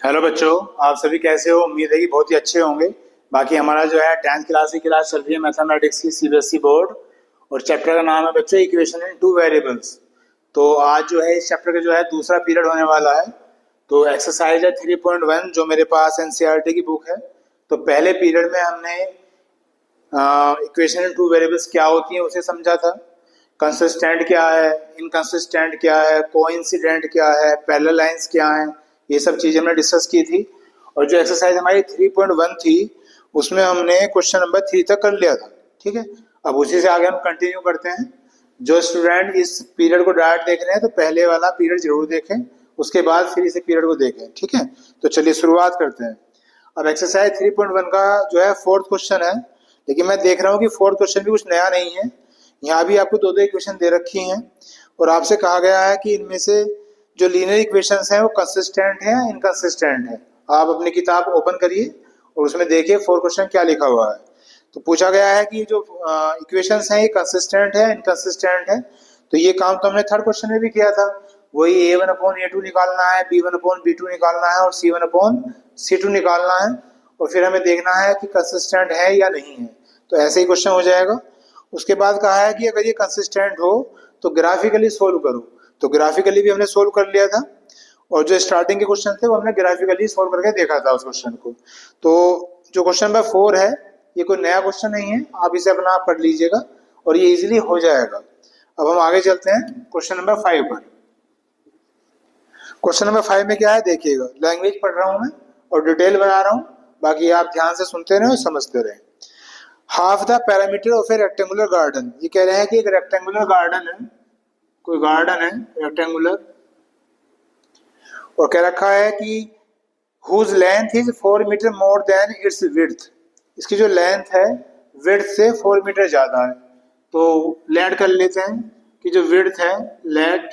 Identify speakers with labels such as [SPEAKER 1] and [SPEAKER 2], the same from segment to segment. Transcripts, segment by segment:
[SPEAKER 1] Hello बच्चों, आप सभी कैसे हो? उम्मीद है कि बहुत ही अच्छे होंगे। बाकी हमारा जो है 10th क्लास की क्लास चल रही है मैथमेटिक्स की सीबीएसई बोर्ड, और चैप्टर का नाम है बच्चों इक्वेशन इन टू वेरिएबल्स। तो आज जो है इस चैप्टर का जो है दूसरा पीरियड होने वाला है। तो एक्सरसाइज है 3.1 जो मेरे पास एनसीईआरटी की बुक है। तो पहले पीरियड में हमने इक्वेशन इन टू वेरिएबल्स क्या होती है उसे समझा था। कंसिस्टेंट क्या है, इनकंसिस्टेंट क्या है, कोइंसिडेंट क्या है, पैरेलल लाइंस क्या है, ये सब चीजें हमने डिस्कस की थी। और जो एक्सरसाइज हमारी 3.1 थी उसमें हमने क्वेश्चन नंबर 3 तक कर लिया था। ठीक है, अब उसी से आगे हम कंटिन्यू करते हैं। जो स्टूडेंट इस पीरियड को डायरेक्ट देख रहे हैं तो पहले वाला पीरियड जरूर देखें, उसके बाद फिर इस पीरियड को देखें। ठीक है, तो चलिए शुरुआत करते हैं। अब एक्सरसाइज 3.1 का जो है फोर्थ क्वेश्चन है, लेकिन मैं देख रहा हूँ कि फोर्थ क्वेश्चन भी कुछ नया नहीं है। यहाँ भी आपको दो दो इक्वेशन दे रखी हैं और आपसे कहा गया है कि इनमें से जो लीनियर इक्वेशंस हैं वो कंसिस्टेंट है या इनकंसिस्टेंट है। आप अपनी किताब ओपन करिए और उसमें देखिए फोर्थ क्वेश्चन क्या लिखा हुआ है। तो पूछा गया है कि जो इक्वेशंस हैं ये कंसिस्टेंट है इनकंसिस्टेंट है। तो ये काम तो हमने थर्ड क्वेश्चन में भी किया था। वही a1/a2 निकालना है, b1/b2 निकालना है और c1/c2 निकालना है, और फिर हमें देखना है कि कंसिस्टेंट है या नहीं है। तो ऐसे ही क्वेश्चन हो जाएगा। उसके बाद कहा है कि अगर ये कंसिस्टेंट हो तो ग्राफिकली सोल्व करो। तो ग्राफिकली भी हमने सोल्व कर लिया था, और जो स्टार्टिंग के क्वेश्चन थे वो हमने ग्राफिकली सोल्व करके देखा था उस क्वेश्चन को। तो जो क्वेश्चन नंबर 4 है ये कोई नया क्वेश्चन नहीं है, आप इसे अपना पढ़ लीजिएगा और ये इजीली हो जाएगा। अब हम आगे चलते हैं क्वेश्चन नंबर 5 पर। क्वेश्चन नंबर 5 में क्या है देखिएगा। लैंग्वेज पढ़ रहा हूं मैं और डिटेल बना रहा हूं, बाकी आप ध्यान से सुनते रहे और समझते रहे। Half the parameter of A rectangular garden. ये कह रहे हैं कि एक रेक्टेंगुलर गार्डन है, कोई गार्डन है रेक्टेंगुलर, और कह रखा है कि whose length is 4 metre more than its width. इसकी जो लेंथ है विड्थ से 4 मीटर ज्यादा है। तो लेट कर लेते हैं कि जो विड्थ है लेट,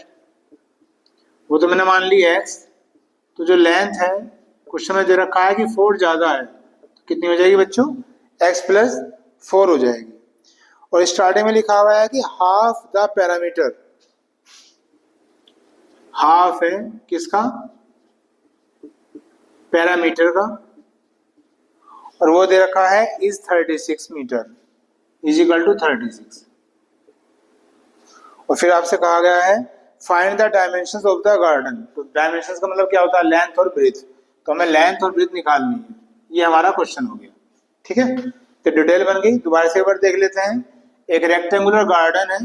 [SPEAKER 1] वो तो मैंने मान ली x। तो जो लेंथ है क्वेश्चन में दे रखा है कि 4 ज्यादा है, तो कितनी हो जाएगी बच्चों? x+4 हो जाएगी। और स्टार्टिंग में लिखा हुआ है कि हाफ द पैरामीटर, हाफ है किसका? पैरामीटर का, और वो दे रखा है is 36 metre is equal to 36। और फिर आपसे कहा गया है find the dimensions of the garden. तो डायमेंशंस का मतलब क्या होता है? लेंथ और ब्रेथ। तो हमें लेंथ और ब्रेथ निकालनी है, ये हमारा क्वेश्चन हो गया। ठीक है, तो डिटेल बन गई। दोबारा से एक बार देख लेते हैं। एक रेक्टेंगुलर गार्डन है,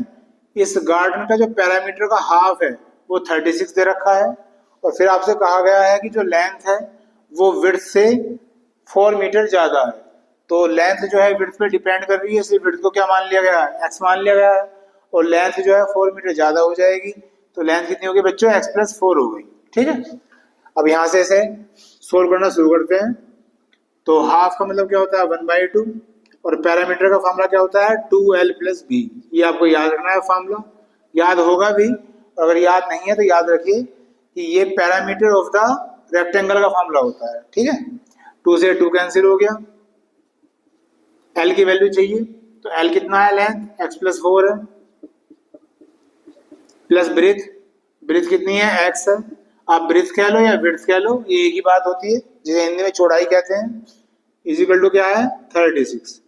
[SPEAKER 1] इस गार्डन का जो पैरामीटर का हाफ है वो 36 दे रखा है, और फिर आपसे कहा गया है कि जो लेंथ है वो विड्थ से 4 मीटर ज्यादा है। तो लेंथ जो है विड्थ पे डिपेंड कर रही है, इसलिए विड्थ को क्या मान लिया गया है? x मान लिया गया है, और लेंथ जो है 4 मीटर ज्यादा हो जाएगी। तो लेंथ कितनी होगी बच्चों? x+4 हो गई। ठीक है, अब यहाँ से इसे सोल्व करना शुरू करते हैं। तो हाफ का मतलब क्या होता है? 1/2, और पैरामीटर का फॉर्मूला क्या होता है? 2l+b। ये आपको याद रखना है, फॉर्मूला याद होगा भी, और अगर याद नहीं है तो याद रखिए कि ये पैरामीटर ऑफ द रेक्टेंगल का फॉर्मूला होता है। ठीक है, 2 से 2 कैंसिल हो गया, l की वैल्यू चाहिए। तो l कितना है? लेंथ x+4 है, प्लस ब्रेथ, ब्रेथ कितनी है? x है। आप ब्रेथ कह लो या विड्थ कह लो, ये एक ही बात होती है, जिसे हिंदी में चौड़ाई कहते हैं। इज इक्वल टू क्या है? 36।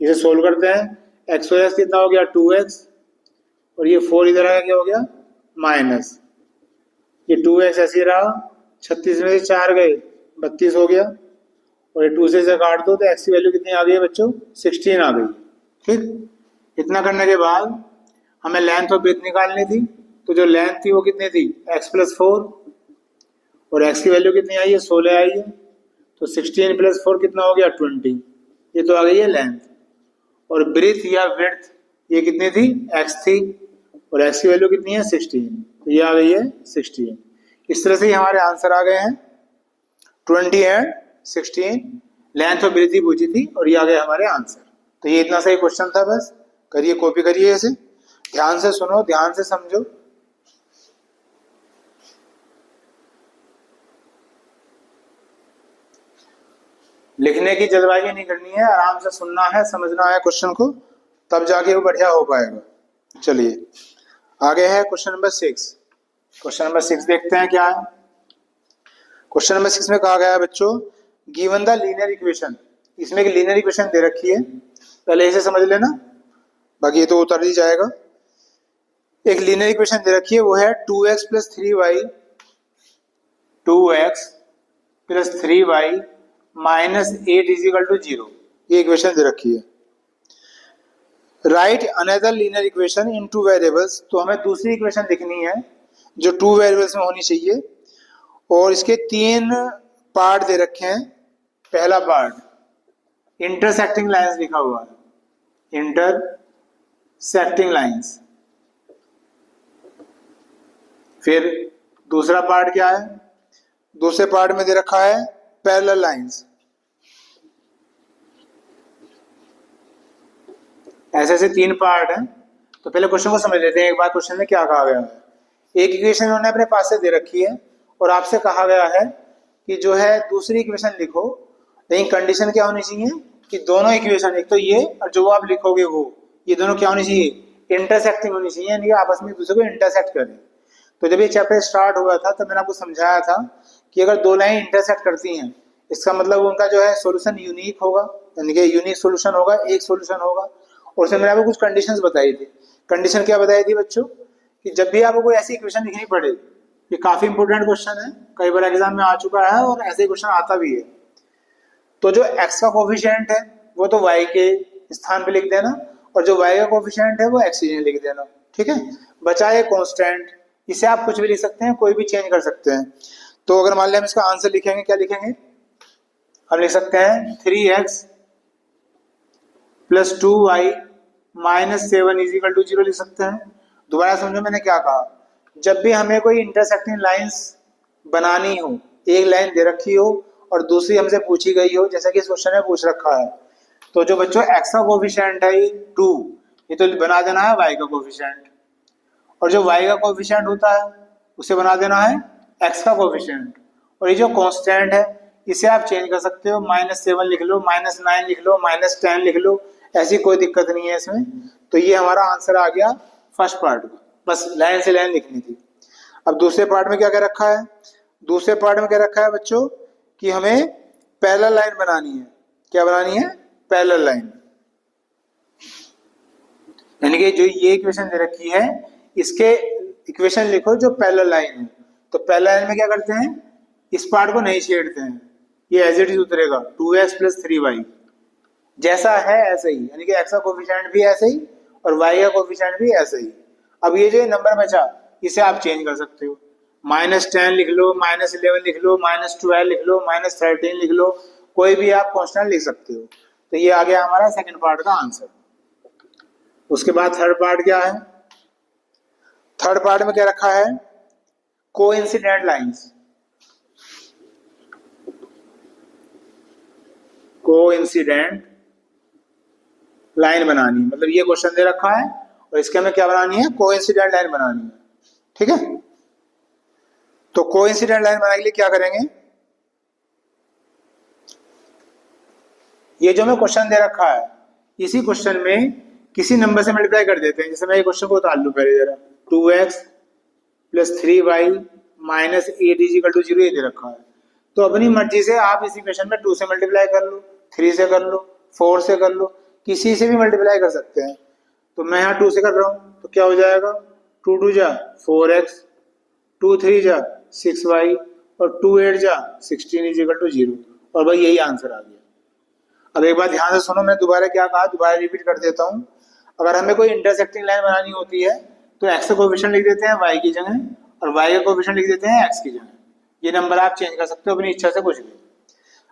[SPEAKER 1] इसे सोल्व करते हैं। x और x कितना हो गया? 2x, और ये 4 इधर आया, क्या हो गया? माइनस। ये 2x ऐसे रहा, 36 में से 4 गए, 32 हो गया, और ये 2 से इसे काट दो तो x की वैल्यू कितनी आ गई बच्चों? 16 आ गई। ठीक, इतना करने के बाद हमें लेंथ और ब्रेथ निकालनी थी। तो जो लेंथ थी वो कितनी थी? x+4, और x की वैल्यू कितनी आई है? 16 आई है। तो 16+4 कितना हो गया? 20। ये तो आ गई है लेंथ। और ब्रेथ या विड्थ ये कितनी थी? x थी, और x की वैल्यू कितनी है? 16। तो ये आ गई है 16। इस तरह से हमारे आंसर आ गए हैं 20 एंड 16। लेंथ और ब्रेथ ही पूछी थी और ये आ गए हमारे आंसर। तो ये इतना सही क्वेश्चन था, बस करिए, कॉपी करिए, इसे ध्यान से सुनो, ध्यान से समझो। लिखने की जल्दबाजी नहीं करनी है, आराम से सुनना है, समझना है क्वेश्चन को, तब जाके वो बढ़िया हो पाएगा। चलिए आगे है क्वेश्चन नंबर 6। क्वेश्चन नंबर 6 देखते हैं क्या है। क्वेश्चन नंबर 6 में कहा गया है बच्चों, गिवन द लीनियर इक्वेशन, इसमें एक लीनियर इक्वेशन दे रखी है, पहले इसे समझ लेना, बाकी ये तो उतर ही जाएगा। एक लीनियर इक्वेशन दे रखी है, वो है 2x plus 3y, 2x plus 3y minus 8 is equal to 0, ये इक्वेशन दे रखी है। Right another linear equation in two variables, तो हमें दूसरी इक्वेशन लिखनी है जो 2 वेरिएबल्स में होनी चाहिए, और इसके 3 पार्ट दे रखे हैं। पहला पार्ट इंटरसेक्टिंग लाइंस लिखा हुआ है, इंटरसेक्टिंग लाइंस। फिर दूसरा पार्ट क्या है, दूसरे पार्ट में दे रखा है पैरेलल लाइंस। ऐसे ऐसे 3 पार्ट हैं। तो पहले क्वेश्चन को समझ लेते हैं एक बार, क्वेश्चन में क्या कहा गया है। एक इक्वेशन उन्होंने अपने पास से दे रखी है और आपसे कहा गया है कि जो है दूसरी इक्वेशन लिखो, लेकिन कंडीशन क्या होनी चाहिए कि दोनों इक्वेशन, एक तो ये और जो आप लिखोगे वो, ये दोनों क्या होनी चाहिए, इंटरसेक्टिंग होनी चाहिए, यानी आपस में एक दूसरे को इंटरसेक्ट करें। तो जब ये चैप्टर स्टार्ट हुआ था तब मैंने आपको समझाया था कि अगर 2 लाइन इंटरसेक्ट करती हैं, इसका मतलब उनका जो है सॉल्यूशन यूनिक होगा, यानी कि यूनिक सॉल्यूशन होगा, एक सॉल्यूशन होगा। और उसमें मैंने आपको कुछ कंडीशंस बताई थी। कंडीशन क्या बताई थी बच्चों, कि जब भी आपको कोई ऐसी इक्वेशन लिखनी पड़े, ये काफी इंपॉर्टेंट क्वेश्चन है, कई बार एग्जाम में आ चुका है और ऐसे क्वेश्चन आता भी है। तो जो x का कोफिशिएंट है वो तो y के स्थान पे लिख देना, और जो y का कोफिशिएंट है वो x में लिख देना, ठीक है। बचा ये कांस्टेंट, इसे आप कुछ भी लिख सकते हैं, कोई भी चेंज कर सकते हैं। तो अगर मान लिया हम इसका आंसर लिखेंगे, क्या लिखेंगे, हम लिख सकते हैं 3x plus 2y minus 7 is equal to 0 लिख सकते हैं। दोबारा समझो मैंने क्या कहा, जब भी हमें कोई इंटरसेक्टिंग लाइंस बनानी हो, एक लाइन दे रखी हो और दूसरी हमसे पूछी गई हो, जैसा कि इस क्वेश्चन में पूछ रखा है, तो जो बच्चों x का कोफिशिएंट है 2, ये तो बना देना है y का कोफिशिएंट, और जो y का कोफिशिएंट होता है उसे बना देना है x का कोफिशिएंट, और ये जो कांस्टेंट है इसे आप चेंज कर सकते हो, -7 लिख लो, -9 लिख लो, -10 लिख लो, ऐसी कोई दिक्कत नहीं है इसमें। तो ये हमारा आंसर आ गया फर्स्ट पार्ट का, बस लाइन से लाइन लिखनी थी। अब दूसरे पार्ट में क्या क्या रखा है, दूसरे पार्ट में क्या रखा है बच्चों कि हमें पैरेलल लाइन बनानी है। क्या बनानी है, पैरेलल लाइन, यानी कि जो ये इक्वेशन दे रखी है इसके इक्वेशन लिखो जो पैरेलल लाइन है। तो पैरेलल लाइन में क्या करते हैं, इस पार्ट को नहीं छेड़ते हैं, ये एज इट इज उतरेगा 2x प्लस 3y, जैसा है ऐसे ही, यानी कि x का कोफिशिएंट भी ऐसे ही और y का कोफिशिएंट भी ऐसे ही। अब ये जो नंबर बचा इसे आप चेंज कर सकते हो, -10 लिख लो, -11 लिख लो, -12 लिख लो, -13 लिख लो, कोई भी आप कांस्टेंट लिख सकते हो। तो ये आ गया हमारा सेकंड पार्ट का आंसर। उसके बाद थर्ड पार्ट क्या है, थर्ड पार्ट में क्या रखा है, कोइंसिडेंट लाइंस, कोइंसिडेंट लाइन बनानी है, मतलब ये क्वेश्चन दे रखा है और इसके हमें क्या बनानी है, कोइंसिडेंट लाइन बनानी है, ठीक है। तो कोइंसिडेंट लाइन बनाने के लिए क्या करेंगे, ये जो हमें क्वेश्चन दे रखा है इसी क्वेश्चन में किसी नंबर से मल्टीप्लाई कर देते हैं। जैसे मैं ये क्वेश्चन को उतार लूं पहले जरा, 2x plus 3y minus 8 is equal to 0 ये दे रखा है। तो अपनी मर्जी से आप इस इक्वेशन में 2 से मल्टीप्लाई कर लो, 3 से कर लो, 4 से कर लो, किसी से भी मल्टीप्लाई कर सकते हैं। तो मैं यहाँ 2 से कर रहा हूँ तो क्या हो जाएगा, 2 2 जा 4x, 2 3 जा 6y और 2 8 जा 16 इज इक्वल टू 0, और भाई यही आंसर आ गया। अब एक बार ध्यान से सुनो, मैं दोबारा क्या कहा, दोबारा रिपीट कर देता हूँ। अगर हमें कोई इंटरसेक्टिंग लाइन बनानी होती है तो x का कोफिशिएंट लिख देते हैं y की जगह और y का कोफिशिएंट लिख देते हैं x की जगह। ये नंबर आप चेंज कर सकते हो अपनी इच्छा से कुछ भी।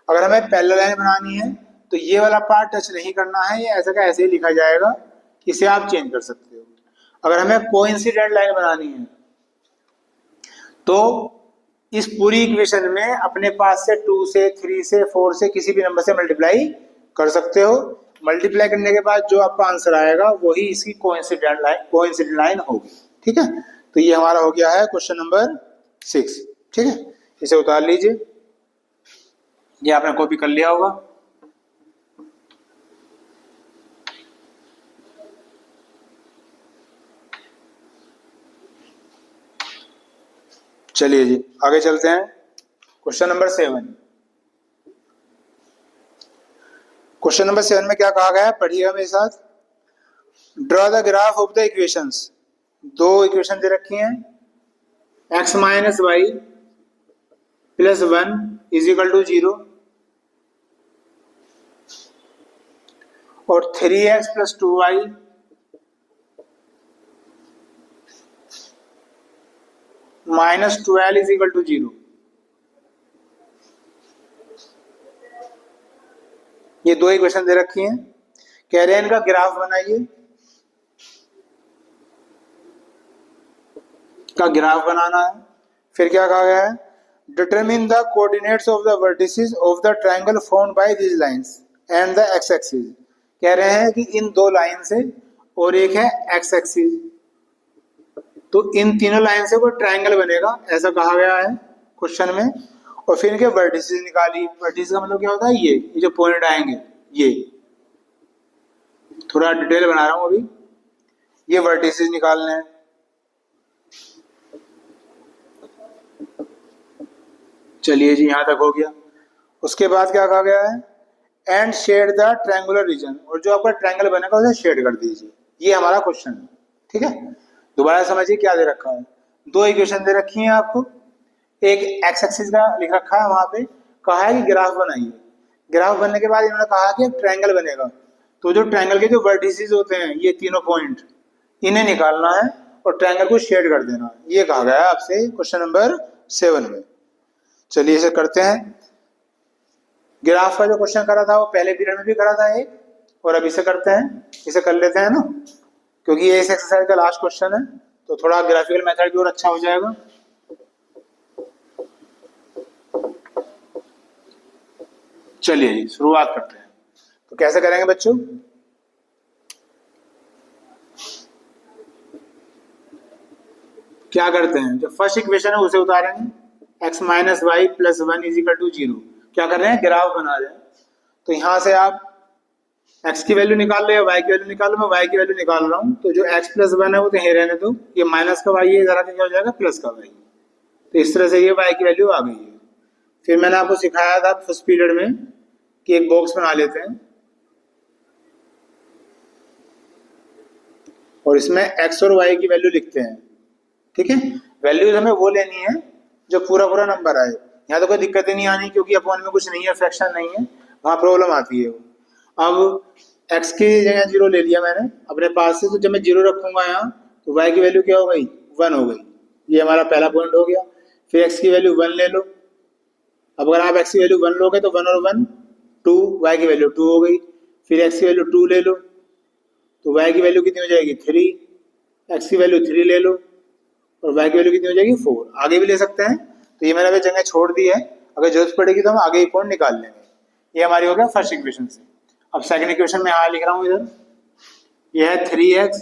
[SPEAKER 1] अगर हमें पैरेलल लाइन बनानी है तो ये वाला पार्ट टच नहीं करना है, ये ऐसा का ऐसे ही लिखा जाएगा, इसे आप चेंज कर सकते हो। अगर हमें कोइंसिडेंट लाइन बनानी है तो इस पूरी इक्वेशन में अपने पास से 2 से 3 से 4 से किसी भी नंबर से मल्टीप्लाई कर सकते हो। मल्टीप्लाई करने के बाद जो आपका आंसर आएगा वही इसकी कोइंसिडेंट लाइन होगी, ठीक है। तो ये हमारा हो गया है क्वेश्चन नंबर 6, ठीक है। इसे उतार लीजिए, ये आपने कॉपी कर लिया होगा। चलिए जी आगे चलते हैं। Question number 7। क्वेश्चन नंबर 7 में क्या कहा गया है, पढ़िएगा मेरे साथ। Draw the graph of the equations. दो इक्वेशन दे रखी हैं, x minus y plus 1 is equal to 0 और 3x plus 2y minus 12 is equal to 0। ये दो इक्वेशन दे रखी हैं, कह रहे हैं इनका ग्राफ बनाइए। का ग्राफ बनाना है। फिर क्या कहा गया है, determine the coordinates of the vertices of the triangle formed by these lines and the x axis. कह रहे हैं कि इन दो लाइन से और एक है एक्स एक्सिस, तो इन तीनों लाइन से कोई ट्रायंगल बनेगा, ऐसा कहा गया है क्वेश्चन में। और फिर इनके वर्टिसेस निकाली। वर्टिसेस का मतलब क्या होता है, ये जो पॉइंट आएंगे, ये थोड़ा डिटेल बना रहा हूं अभी। ये वर्टिसेस निकालने हैं। चलिए जी, यहां तक हो गया। उसके बाद क्या कहा गया है, and shade the triangular region. और जो आपका ट्रायंगल बनेगा उसे शेड कर दीजिए। ये हमारा क्वेश्चन है, ठीक है। दोबारा समझिए क्या दे रखा है। दो इक्वेशन दे रखी हैं आपको, एक एक्स एक्सिस का लिख रखा है, वहां पे कहा है कि ग्राफ बनाइए। ग्राफ बनने के बाद इन्होंने कहा कि ट्रायंगल बनेगा, तो जो ट्रायंगल के जो वर्टिसेस होते हैं, ये तीनों पॉइंट, इन्हें निकालना है और ट्रायंगल को शेड कर देना है। ये कहा गया है आपसे क्वेश्चन नंबर 7 में। चलिए इसे करते हैं। ग्राफ का जो क्वेश्चन करा था वो पहले पीरियड में भी करा था एक, और अब इसे करते हैं। इसे कर लेते हैं ना, क्योंकि ये इस एक्सरसाइज का लास्ट क्वेश्चन है, तो थोड़ा ग्राफिकल मेथड भी और अच्छा हो जाएगा। चलिए जी, शुरुआत करते हैं। तो कैसे करेंगे बच्चों, क्या करते हैं, जो फर्स्ट इक्वेशन है उसे उतारेंगे, x minus y plus 1 is equal to 0। क्या कर रहे हैं, ग्राफ बना रहे हैं। तो यहां से आप x की वैल्यू निकाल रहे हो, y की वैल्यू निकाल लो। मैं y की वैल्यू निकाल रहा हूं, तो जो x प्लस 1 है वो तो यहीं रहने दो। ये माइनस का y है, इधर आके क्या हो जाएगा, प्लस का y। तो इस तरह से ये y की वैल्यू आ गई है। फिर मैंने आपको सिखाया था फर्स्ट पीरियड में कि एक बॉक्स बना लेते हैं और इसमें x और y की वैल्यू लिखते हैं, ठीक है। वैल्यूज हमें वो लेनी है जो पूरा पूरा नंबर आए। यहाँ तो कोई दिक्कत ही नहीं आनी, क्योंकि अपॉन में कुछ नहीं है, फ्रैक्शन नहीं है, वहां प्रॉब्लम आती है। अब x की जगह 0 ले लिया मैंने अपने पास से, तो जब मैं 0 रखूंगा यहाँ, तो y की वैल्यू क्या हो गई, 1 हो गई। ये हमारा पहला पॉइंट हो गया। फिर x की वैल्यू 1 ले लो। अब अगर आप x की वैल्यू 1 लोगे तो 1 और 1 2, y की वैल्यू 2 हो गई। फिर x की वैल्यू 2 ले लो, तो y की वैल्यू कितनी हो जाएगी, 3। x की वैल्यू 3 ले लो और y की वैल्यू कितनी हो जाएगी, 4। आगे भी ले सकते हैं, तो ये मैंने अभी जगह छोड़ दी है, अगर जरूरत पड़ेगी तो हम आगे ही पॉइंट निकाल लेंगे। ये हमारी हो गया फर्स्ट इक्वेशन से। अब सेकंड इक्वेशन में यहाँ लिख रहा हूँ, इधर यह है 3x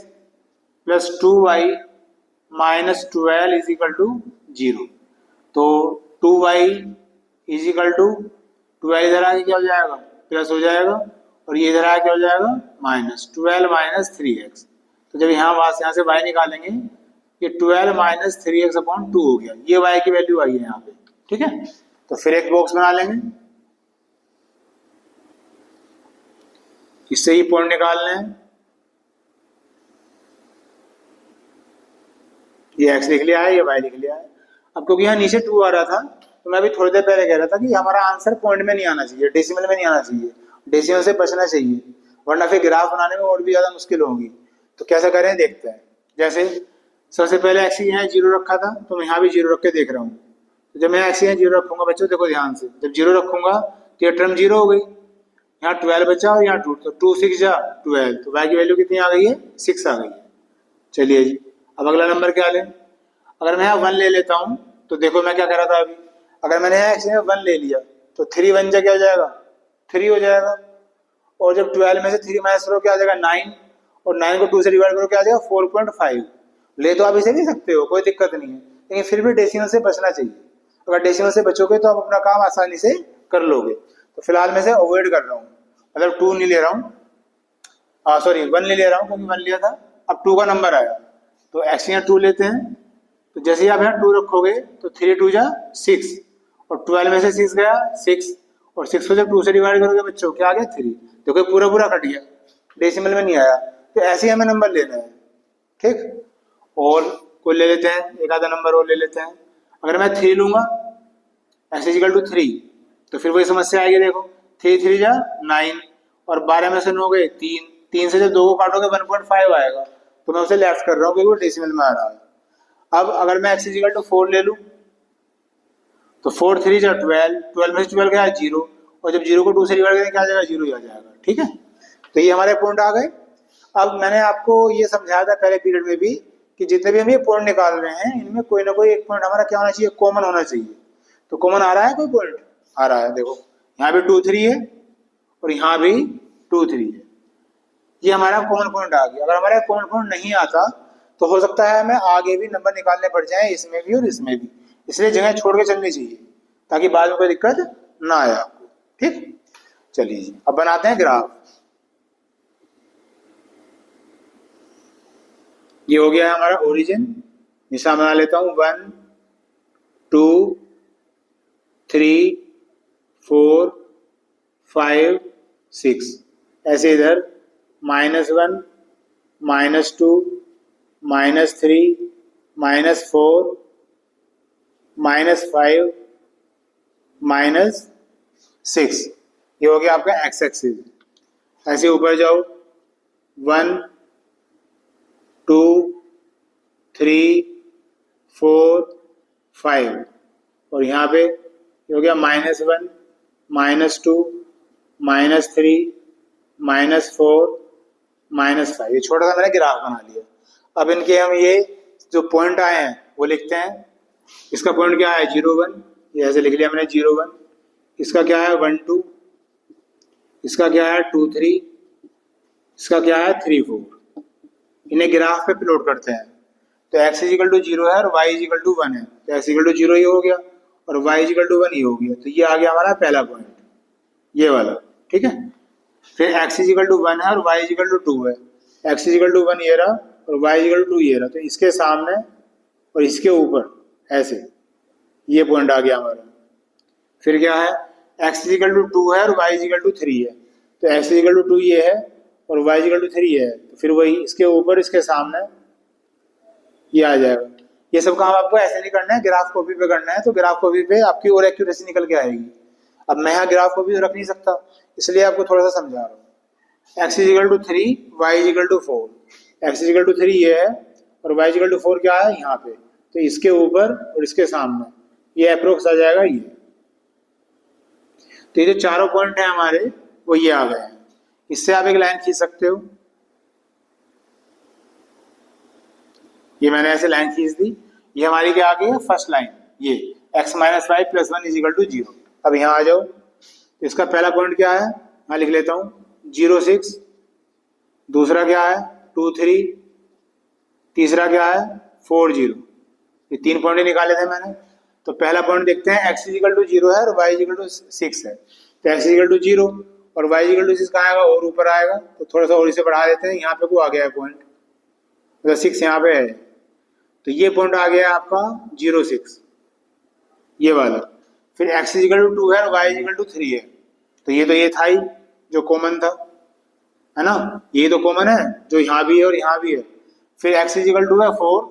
[SPEAKER 1] plus 2y minus 12 is equal to 0। तो 2y इज इक्वल टू 12 इधर आके क्या हो जाएगा, प्लस हो जाएगा, और ये इधर आके क्या हो जाएगा, माइनस 12 माइनस 3x। तो जब यहाँ से y निकालेंगे, ये 12 माइनस 3x अपॉन 2 हो गया। ये y की वैल्यू आई है यहाँ पे, ठीक है। तो फिर एक बॉक्स बना लेंगे, इससे ही पॉइंट निकालने हैं। ये x लिख लिया है, ये y लिख लिया है। अब क्योंकि यहाँ नीचे 2 आ रहा था, तो मैं अभी थोड़ी देर पहले कह रहा था कि हमारा आंसर पॉइंट में नहीं आना चाहिए, डेसिमल में नहीं आना चाहिए, डेसिमल से बचना चाहिए, वरना फिर ग्राफ बनाने में और भी ज्यादा मुश्किल होगी। तो कैसे करें देखते हैं। जैसे सबसे पहले x यहाँ 0 रखा था, तो मैं यहाँ भी 0 रख के देख रहा हूँ। तो जब मैं x यहाँ 0 रखूंगा, बच्चों देखो ध्यान से, जब 0 रखूंगा तो ये टर्म 0 हो गई, यहाँ 12 बचा और यहाँ 2, तो 2 6 जा 12, तो y की वैल्यू कितनी आ गई है, 6 आ गई है। चलिए जी, अब अगला नंबर क्या लें। अगर मैं यहाँ 1 ले लेता हूँ, तो देखो मैं क्या कर रहा था अभी, अगर मैंने यहाँ x में 1 ले लिया, तो 3 1 जा क्या हो जाएगा, 3 हो जाएगा। और जब 12 में से 3 माइनस करो क्या आ जाएगा, 9, और 9 को 2 से डिवाइड करो क्या आ जाएगा, 4.5। ले तो आप इसे भी सकते हो, कोई दिक्कत नहीं है, लेकिन फिर भी डेसिमल से बचना चाहिए। अगर डेसिमल से बचोगे तो आप अपना काम आसानी से कर लोगे। तो फिलहाल मैं इसे अवॉइड कर रहा हूँ, मतलब 2 नहीं ले रहा हूँ, सॉरी 1 नहीं ले रहा हूँ, क्योंकि 1 लिया था, अब 2 का नंबर आया, तो x यहाँ 2 लेते हैं। तो जैसे ही आप यहाँ 2 रखोगे तो 3 2 जा 6, और 12 में से 6 गया 6, और 6 को जब 2 से डिवाइड करोगे बच्चों क्या आ गया 3। देखो पूरा पूरा कट गया, डेसिमल में नहीं आया। तो ऐसे ही हमें नंबर लेना है, ठीक। और कोई ले लेते हैं, एक आधा नंबर और ले लेते हैं। अगर मैं 3 लूंगा x इक्वल टू 3, तो फिर वही समस्या आएगी। देखो 3 3 जा 9, और 12 में से 9 गए 3, 3 से जब 2 को काटोगे 1.5 आएगा, तो मैं उसे लेफ्ट कर रहा हूँ क्योंकि वो डेसिमल में आ रहा है। अब अगर मैं x इक्वल टू 4 ले लूँ, तो 4 3 जा 12, 12 में से 12 गया 0, और जब 0 को 2 से डिवाइड करेंगे क्या आ जाएगा 0 ही आ जाएगा, ठीक है। तो ये हमारे पॉइंट आ गए। अब मैंने आपको ये समझाया था पहले पीरियड में भी कि जितने भी हम ये पॉइंट निकाल रहे हैं इनमें कोई ना कोई एक पॉइंट हमारा क्या होना चाहिए, कॉमन होना चाहिए। तो कॉमन आ रहा है, कोई पॉइंट आ रहा है। देखो यहाँ भी 2 3 है और यहाँ भी 2 3 है, ये हमारा कॉमन पॉइंट आ गया। अगर हमारा कॉमन पॉइंट नहीं आता तो हो सकता है हमें आगे भी नंबर निकालने पड़ जाए, इसमें भी और इसमें भी। इसलिए जगह छोड़ के चलनी चाहिए ताकि बाद में कोई दिक्कत ना आए आपको, ठीक। चलिए जी, अब बनाते हैं ग्राफ। ये हो गया है हमारा ओरिजिन, निशान बना लेता हूं 1 2 3 4 5 6, ऐसे इधर -1 -2 -3 -4 -5 -6, ये हो गया आपका एक्स एक्सिस। ऐसे ऊपर जाओ 1 2 3 4 5, और यहाँ पे ये हो गया -1 -2 -3 -4 -5। ये छोटा सा मैंने ग्राफ बना लिया। अब इनके हम ये जो पॉइंट आए हैं वो लिखते हैं। इसका पॉइंट क्या है 0 1, ये ऐसे लिख लिया मैंने 0 1। इसका क्या है 1 2, इसका क्या है 2 3, इसका क्या है 3 4। इन्हें ग्राफ पे प्लॉट करते हैं। तो x इक्वल टू 0 है और y इक्वल टू 1 है, तो x इक्वल टू 0 ये हो गया और y इक्वल टू 1 ये हो गया। तो ये आ गया हमारा पहला पॉइंट, ये वाला, ठीक है। फिर x इक्वल टू 1 है और y इक्वल टू 2 है, x इक्वल टू 1 ये रहा और y इक्वल टू 2 ये रहा। तो इसके सामने और इसके ऊपर ऐसे ये पॉइंट आ गया हमारा। फिर क्या है x इक्वल टू 2 है और y इक्वल टू 3 है, तो x इक्वल टू 2 ये है और y इक्वल टू 3 है। तो फिर वही इसके ऊपर इसके सामने ये आ जाएगा। ये सब काम आपको ऐसे नहीं करना है, ग्राफ कॉपी पे करना है। तो ग्राफ कॉपी पे आपकी और एक्यूरेसी निकल के आएगी। अब मैं यहाँ ग्राफ कॉपी तो रख नहीं सकता, इसलिए आपको थोड़ा सा समझा रहा हूँ। x equal to 3, y equal to 4, x equal to 3 ये है और y इक्वल टू 4 क्या है यहाँ पे, तो इसके ऊपर और इसके सामने ये अप्रोक्स आ जाएगा ये। तो ये जो चारों पॉइंट है हमारे वो ये आ गए हैं। इससे आप एक लाइन खींच सकते हो। ये मैंने ऐसे लाइन खींच दी। ये हमारी क्या आ गई है फर्स्ट लाइन, ये x minus y plus 1 is equal to 0। अब यहाँ आ जाओ, तो इसका पहला पॉइंट क्या है, मैं लिख लेता हूँ 0 6, दूसरा क्या है 2 3, तीसरा क्या है 4 0। ये 3 पॉइंट ही निकाले थे मैंने। तो पहला पॉइंट देखते हैं x इक्वल टू 0 है और y इक्वल टू 6 है। तो x इक्वल टू 0 और y इक्वल टू 6 कहाँ आएगा और ऊपर आएगा, तो थोड़ा सा और इसे बढ़ा देते हैं। यहाँ पे को आ गया है पॉइंट, तो 6 यहाँ पे है, तो ये पॉइंट आ गया आपका 0 6 ये वाला। फिर x इक्वल टू 2 है और y इक्वल टू 3 है, तो ये था ही जो कॉमन था, है ना। ये तो कॉमन है जो यहाँ भी है और यहाँ भी है। फिर x इक्वल टू है 4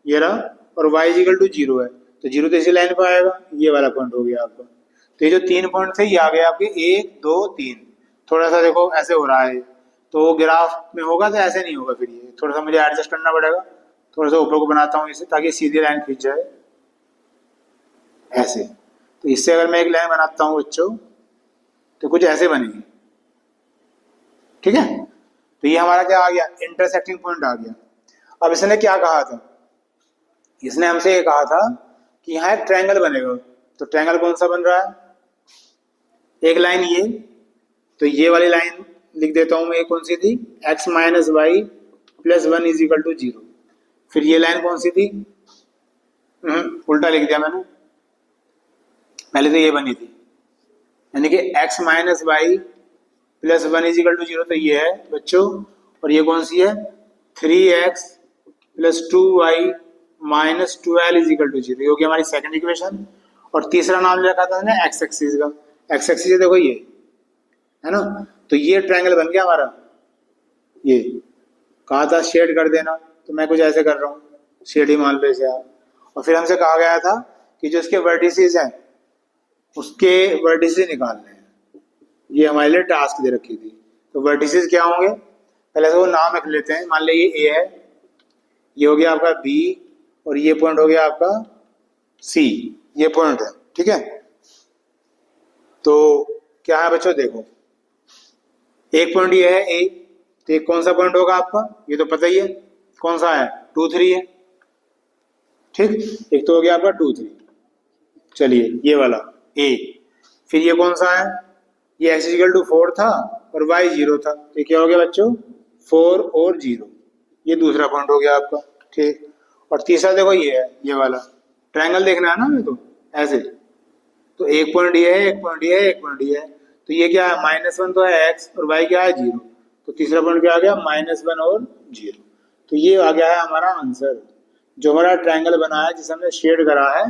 [SPEAKER 1] ये रहा और y इक्वल टू 0 है, तो 0 तो इसी लाइन पर आएगा, ये वाला पॉइंट हो गया आपका। तो ये जो 3 पॉइंट थे ये आ गए आपके 1 2 3। थोड़ा सा देखो ऐसे हो रहा है, तो ग्राफ में होगा तो ऐसे नहीं होगा। फिर ये थोड़ा सा मुझे एडजस्ट करना पड़ेगा। थोड़ा सा ऊपर को बनाता हूँ इसे ताकि सीधी लाइन खींच जाए ऐसे। तो इससे अगर मैं एक लाइन बनाता हूँ बच्चों तो कुछ ऐसे बनेगी, ठीक है। तो ये हमारा क्या आ गया, इंटरसेक्टिंग पॉइंट आ गया। अब इसने क्या कहा था, इसने हमसे ये कहा था कि यहाँ एक ट्रायंगल बनेगा। तो ट्रायंगल कौन सा बन रहा है, एक लाइन ये, तो ये वाली लाइन लिख देता हूं मैं, ये कौन सी थी x minus y plus 1 is equal to 0। फिर ये लाइन कौन सी थी, उल्टा लिख दिया मैंने, पहले तो ये बनी थी, यानी कि x minus y plus 1 is equal to 0, तो ये है बच्चों। और ये कौन सी है 3x plus 2y minus 12 is equal to 0, ये होगी हमारी सेकंड इक्वेशन। और तीसरा नाम ले रखा था ना एक्स एक्सिस का। एक्स एक्सिस देखो ये है ना, तो ये ट्रायंगल बन गया हमारा। ये कहा था शेड कर देना, तो मैं कुछ ऐसे कर रहा हूँ, शेड ही मान लो इसे आप। और फिर हमसे कहा गया था कि जो इसके वर्टिसेस हैं उसके वर्टिसेस निकालने हैं, ये हमारे लिए टास्क दे रखी थी। तो वर्टिसेस क्या होंगे, पहले से वो नाम रख लेते हैं। मान लीजिए ये ए है, ये हो गया आपका बी, और ये पॉइंट हो गया आपका सी, ये पॉइंट है, ठीक है। तो क्या है बच्चों, देखो एक पॉइंट ये है ए, तो एक कौन सा पॉइंट होगा आपका, ये तो पता ही है कौन सा है, 2 3 है, ठीक। एक तो हो गया आपका 2 3, चलिए ये वाला ए। फिर ये कौन सा है, ये x इक्वल टू 4 था और y 0 था, तो क्या हो गया बच्चों 4 और 0, ये दूसरा पॉइंट हो गया आपका, ठीक। और तीसरा देखो ये है, ये वाला ट्रायंगल देखना है ना हमें, तो ऐसे, तो एक पॉइंट ये है, एक पॉइंट ये है, एक पॉइंट ये है, तो ये क्या है -1 तो है x और y क्या है 0, तो तीसरा पॉइंट क्या आ गया -1 और 0। तो ये आ गया है हमारा आंसर। जो हमारा ट्रायंगल बना है जिसे हमने शेड करा है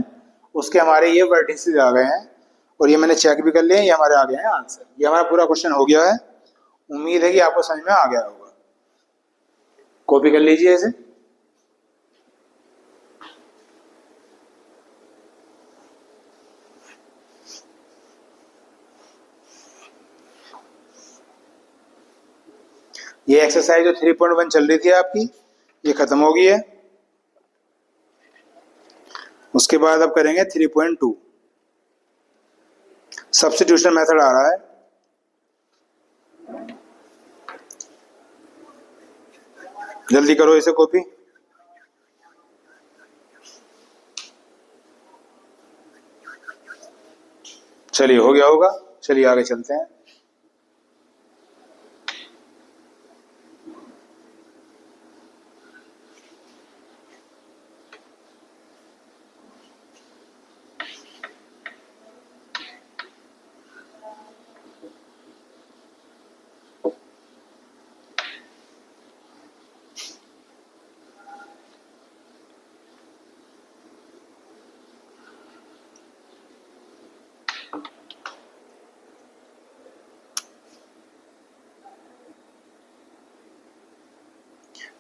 [SPEAKER 1] उसके हमारे ये वर्टिसेस आ गए हैं, और ये मैंने चेक भी कर लिए, ये हमारे आ गए हैं आंसर। ये हमारा पूरा क्वेश्चन हो गया है, उम्मीद है कि आपको समझ में आ गया होगा। कॉपी कर लीजिए इसे। ये एक्सरसाइज जो 3.1 चल रही थी आपकी, ये खत्म हो गई है। उसके बाद अब करेंगे 3.2, सब्स्टिट्यूशन मेथड आ रहा है। जल्दी करो इसे कॉपी। चलिए हो गया होगा, चलिए आगे चलते हैं।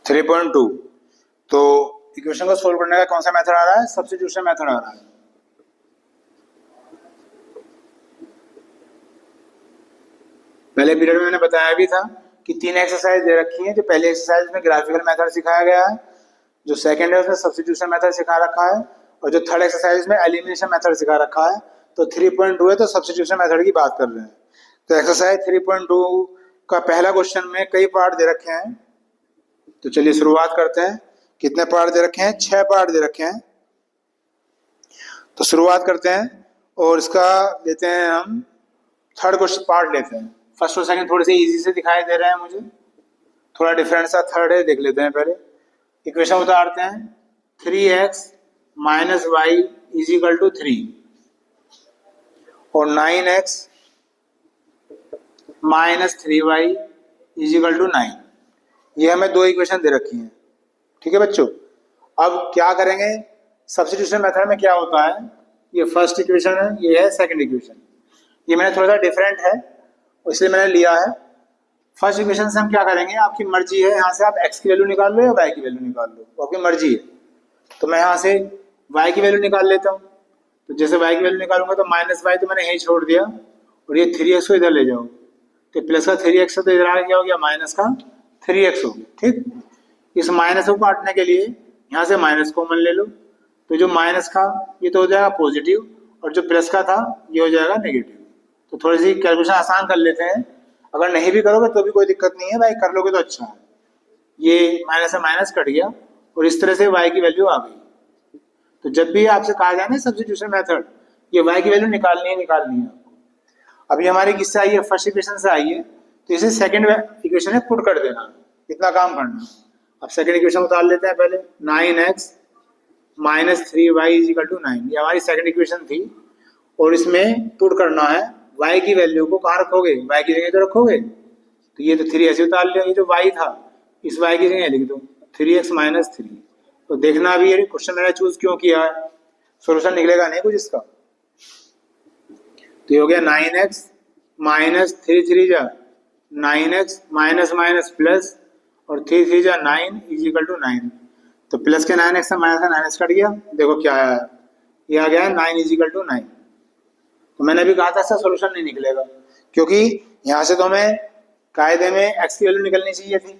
[SPEAKER 1] थ्री पॉइंट टू, तो इक्वेशन को सोल्व करने का कौन सा मेथड आ रहा है, सब्स्टिट्यूशन मेथड आ रहा है। पहले पीरियड में मैंने बताया भी था कि 3 एक्सरसाइज दे रखी हैं। जो पहले एक्सरसाइज में ग्राफिकल मेथड सिखाया गया है, जो सेकंड है उसमें सब्स्टिट्यूशन मेथड सिखा रखा है, और जो थर्ड एक्सरसाइज में एलिमिनेशन मेथड सिखा रखा है। तो 3.2 है तो सब्स्टिट्यूशन मेथड की बात कर रहे हैं। तो एक्सरसाइज 3.2 का पहला क्वेश्चन में कई पार्ट दे रखे हैं, तो चलिए शुरुआत करते हैं। कितने पार्ट दे रखे हैं, 6 पार्ट दे रखे हैं। तो शुरुआत करते हैं और इसका लेते हैं हम थर्ड क्वेश्चन पार्ट लेते हैं। फर्स्ट और सेकंड थोड़े से इजी से दिखाई दे रहे हैं मुझे, थोड़ा डिफरेंट सा थर्ड है, देख लेते हैं पहले। इक्वेशन उतारते हैं, 3x - y = 3 और 9x - 3y = 9। ये हमें 2 इक्वेशन दे रखी हैं, ठीक है बच्चों। अब क्या करेंगे, सब्स्टिट्यूशन मेथड में क्या होता है, ये फर्स्ट इक्वेशन है, ये है सेकंड इक्वेशन। ये मैंने थोड़ा सा डिफरेंट है इसलिए मैंने लिया है। फर्स्ट इक्वेशन से हम क्या करेंगे, आपकी मर्जी है, यहाँ से आप x की वैल्यू निकाल लो या y की वैल्यू निकाल लो, वो आपकी मर्जी है। तो मैं यहाँ से y की वैल्यू निकाल लेता हूँ। तो जैसे y की वैल्यू निकालूंगा तो -y तो मैंने यहीं छोड़ दिया, और ये 3x को इधर ले जाओ, तो प्लस का 3x तो इधर आ गया, हो गया माइनस का 3x हो गया, ठीक। इस माइनस को काटने के लिए यहाँ से माइनस कॉमन ले लो, तो जो माइनस का ये तो हो जाएगा पॉजिटिव, और जो प्लस का था ये हो जाएगा नेगेटिव। तो थोड़ी सी कैलकुलेशन आसान कर लेते हैं, अगर नहीं भी करोगे तो भी कोई दिक्कत नहीं है भाई, कर लोगे तो अच्छा है। ये माइनस से माइनस कट गया और इस तरह से y की वैल्यू आ गई। तो जब भी आपसे कहा जाए ना सब्स्टिट्यूशन मेथड, ये y की वैल्यू निकालनी है आपको। अभी हमारी किससे आई है, फर्स्ट इक्वेशन से आई है, तो इसे सेकंड इक्वेशन में पुट कर देना, इतना काम करना। अब सेकंड इक्वेशन उतार लेते हैं पहले, 9x - 3y = 9, ये हमारी सेकंड इक्वेशन थी, और इसमें पुट करना है y की वैल्यू को। कहाँ रखोगे, y की जगह तो रखोगे, तो ये तो 3 ऐसे उतार लिया, ये जो y था इस y की जगह लिख दो 3x - 3। तो देखना भी ये क्वेश्चन मैंने चूज क्यों किया है, सोल्यूशन निकलेगा नहीं कुछ इसका, तो ये हो गया 9x माइनस 3 जा 9x माइनस माइनस प्लस और 3 जा 9 इज इक्वल टू 9। तो प्लस के 9x से माइनस का 9x कट गया, देखो क्या आया, ये आ गया 9 इज इक्वल टू 9। तो मैंने अभी कहा था इसका सोल्यूशन नहीं निकलेगा, क्योंकि यहाँ से तो हमें कायदे में x की वैल्यू निकलनी चाहिए थी,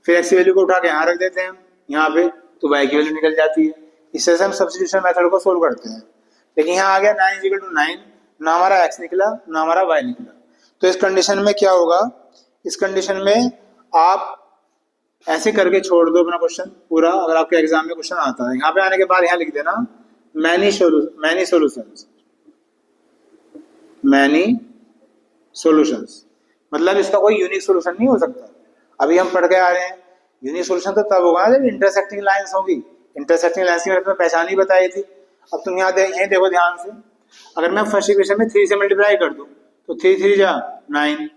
[SPEAKER 1] फिर x की वैल्यू को उठा के यहाँ रख देते हैं यहाँ पे, तो y की वैल्यू निकल जाती है। इससे हम सब्स्टिट्यूशन मेथड को सोल्व करते हैं। लेकिन यहाँ आ गया 9 इज इक्वल टू 9, ना हमारा x निकला ना हमारा y निकला। तो इस कंडीशन में क्या होगा, इस कंडीशन में आप ऐसे करके छोड़ दो अपना क्वेश्चन पूरा। अगर आपके एग्जाम में क्वेश्चन आता है, यहाँ पे आने के बाद यहाँ लिख देना मैनी सॉल्यूशंस, मतलब इसका कोई यूनिक सोल्यूशन नहीं हो सकता। अभी हम पढ़ के आ रहे हैं, यूनिक सोल्यूशन तो तब होगा जब इंटरसेक्टिंग लाइंस होगी। इंटरसेक्टिंग लाइंस की मैंने पहचान ही बताई थी। अब तुम यहाँ यहीं देखो ध्यान से, अगर मैं फर्स्ट इक्वेशन में 3 से मल्टीप्लाई कर दूं तो 3 जा 9,